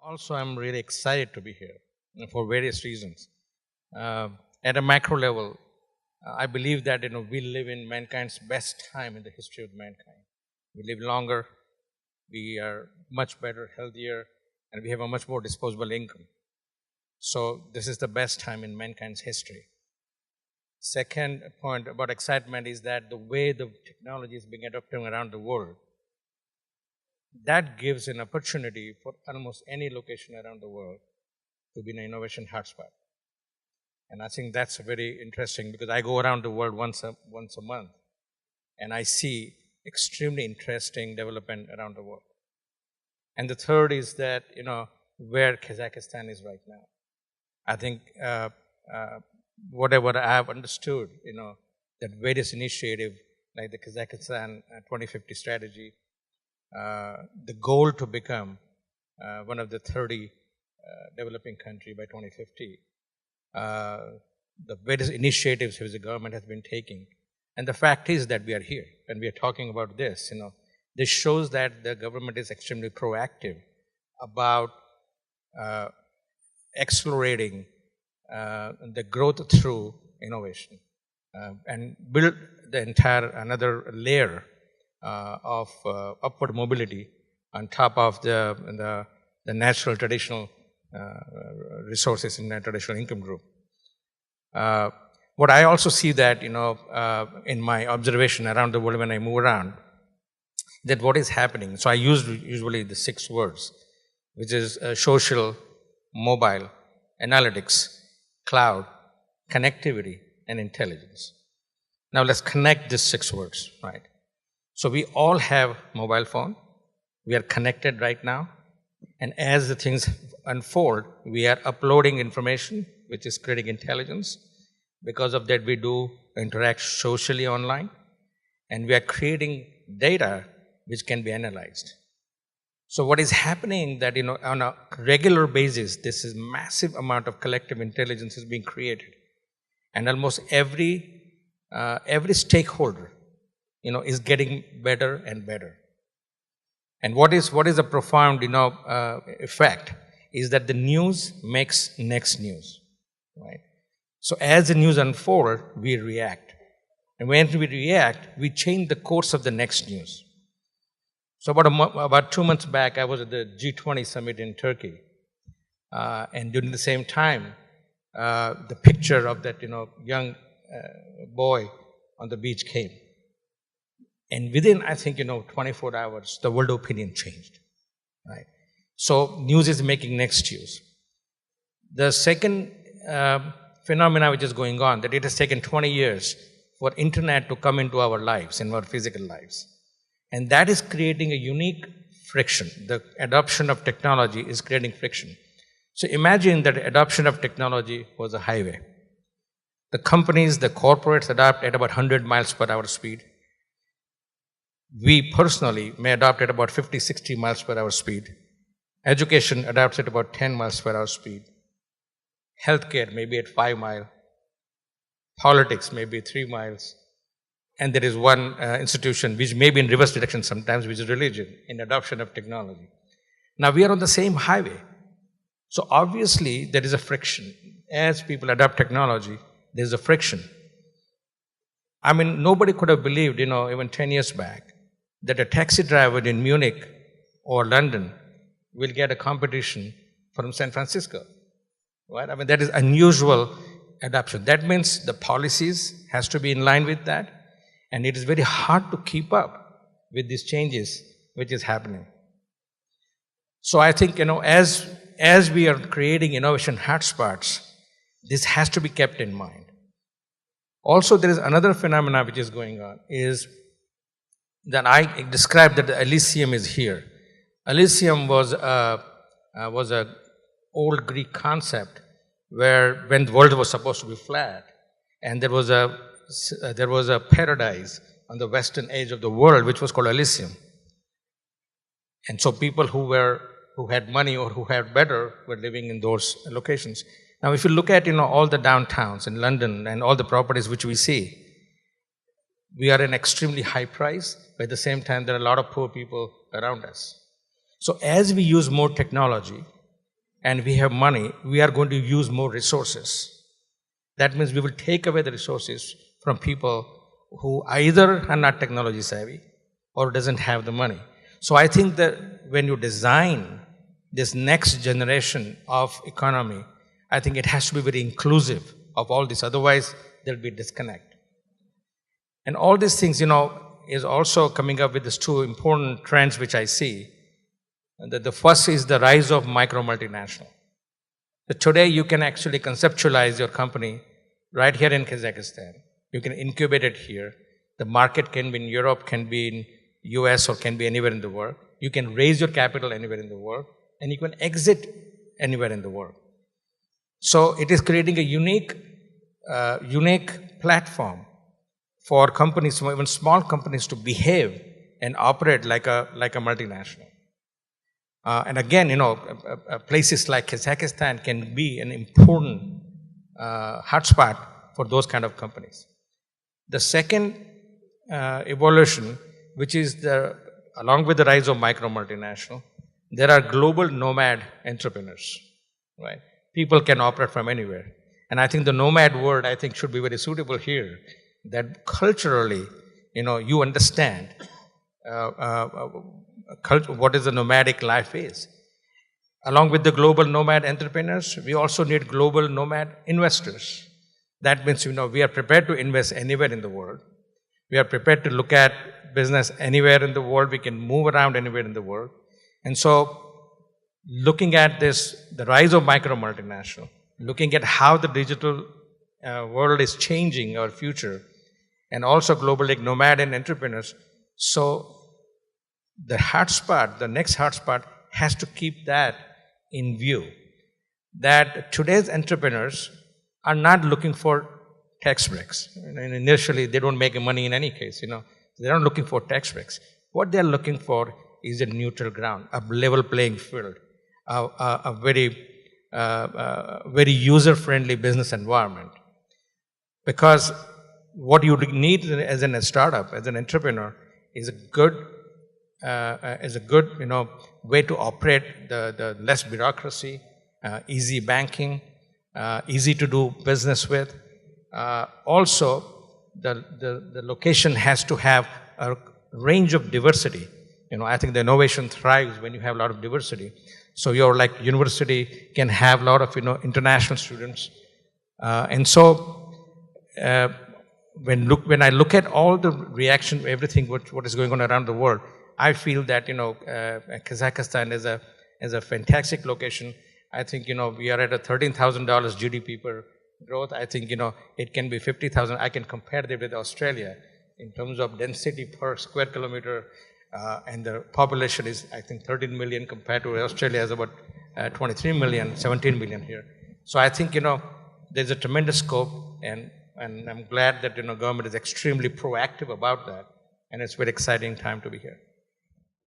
Also, I'm really excited to be here for various reasons. At a macro level, I believe that we live in mankind's best time in the history of mankind. We live longer, we are much better, healthier, and we have a much more disposable income. So this is the best time in mankind's history. Second point about excitement is that the way the technology is being adopted around the world, that gives an opportunity for almost any location around the world to be an innovation hotspot. And I think that's very interesting because I go around the world once a month and I see extremely interesting development around the world. And the third is that, where Kazakhstan is right now. I think whatever I have understood, that various initiative like the Kazakhstan 2050 strategy, the goal to become one of the 30 developing country by 2050, the various initiatives which the government has been taking. And the fact is that we are here and we are talking about this, this shows that the government is extremely proactive about accelerating the growth through innovation and build the entire another layer of upward mobility on top of the natural traditional resources in the traditional income group. What I also see that, in my observation around the world when I move around, that what is happening, so I use usually the 6 words, which is social, mobile, analytics, cloud, connectivity, and intelligence. Now let's connect these 6 words, right? So we all have mobile phone, we are connected right now, and as the things unfold, we are uploading information, which is creating intelligence. Because of that, we do interact socially online, and we are creating data which can be analyzed. So what is happening that, on a regular basis, this is massive amount of collective intelligence is being created. And almost every stakeholder, is getting better and better. And what is a profound, effect is that the news makes next news, right? So as the news unfolds, we react. And when we react, we change the course of the next news. So about 2 months back, I was at the G20 summit in Turkey. And during the same time, the picture of that, young boy on the beach came. And within, I think, 24 hours, the world opinion changed, right? So news is making next news. The second phenomena which is going on, that it has taken 20 years for internet to come into our lives, in our physical lives. And that is creating a unique friction. The adoption of technology is creating friction. So imagine that adoption of technology was a highway. The companies, the corporates adopt at about 100 miles per hour speed. We personally may adopt at about 50, 60 miles per hour speed. Education adopts at about 10 miles per hour speed. Healthcare may be at 5 miles. Politics may be 3 miles. And there is one institution which may be in reverse direction sometimes, which is religion, in adoption of technology. Now we are on the same highway. So obviously there is a friction. As people adopt technology, there is a friction. I mean, nobody could have believed, even 10 years back, that a taxi driver in Munich or London will get a competition from San Francisco, right? I mean, that is unusual adoption. That means the policies has to be in line with that, and it is very hard to keep up with these changes which is happening. So I think, as we are creating innovation hotspots, this has to be kept in mind. Also, there is another phenomena which is going on, is that I described that the Elysium is here. Elysium was a old Greek concept where when the world was supposed to be flat, and there was a paradise on the western edge of the world which was called Elysium. And so people who had money or who had better were living in those locations. Now, if you look at all the downtowns in London and all the properties which we see, we are an extremely high price, but at the same time there are a lot of poor people around us. So as we use more technology, and we have money, we are going to use more resources. That means we will take away the resources from people who either are not technology savvy or doesn't have the money. So I think that when you design this next generation of economy, I think it has to be very inclusive of all this, otherwise there'll be disconnect. And all these things, is also coming up with these two important trends which I see. And the first is the rise of micro multinational. So today you can actually conceptualize your company right here in Kazakhstan. You can incubate it here. The market can be in Europe, can be in US, or can be anywhere in the world. You can raise your capital anywhere in the world, and you can exit anywhere in the world. So it is creating a unique platform for companies, even small companies, to behave and operate like a multinational. And again, places like Kazakhstan can be an important hotspot for those kind of companies. The second evolution, which is along with the rise of micro multinational, there are global nomad entrepreneurs, right? People can operate from anywhere. And I think the nomad word, I think, should be very suitable here, that culturally, you understand what is the nomadic life is. Along with the global nomad entrepreneurs, we also need global nomad investors. That means, we are prepared to invest anywhere in the world. We are prepared to look at business anywhere in the world. We can move around anywhere in the world. And so, looking at the rise of micro multinational, looking at how the digital world is changing our future, and also globally nomad and entrepreneurs. So the next hotspot has to keep that in view, that today's entrepreneurs are not looking for tax breaks. And initially, they don't make money in any case, They're not looking for tax breaks. What they're looking for is a neutral ground, a level playing field, a very user-friendly business environment. Because what you need as a startup, as an entrepreneur, is a good way to operate, the less bureaucracy, easy banking, easy to do business with. Also, the location has to have a range of diversity. I think the innovation thrives when you have a lot of diversity. So your university can have a lot of international students, and so when I look at all the reaction, everything what is going on around the world, I feel that Kazakhstan is a fantastic location. I think we are at a $13,000 GDP per growth. I think it can be 50,000. I can compare that with Australia in terms of density per square kilometer. And the population is, I think, 13 million compared to Australia is about 23 million, 17 million here. So I think, there's a tremendous scope, and I'm glad that, government is extremely proactive about that, and it's a very exciting time to be here.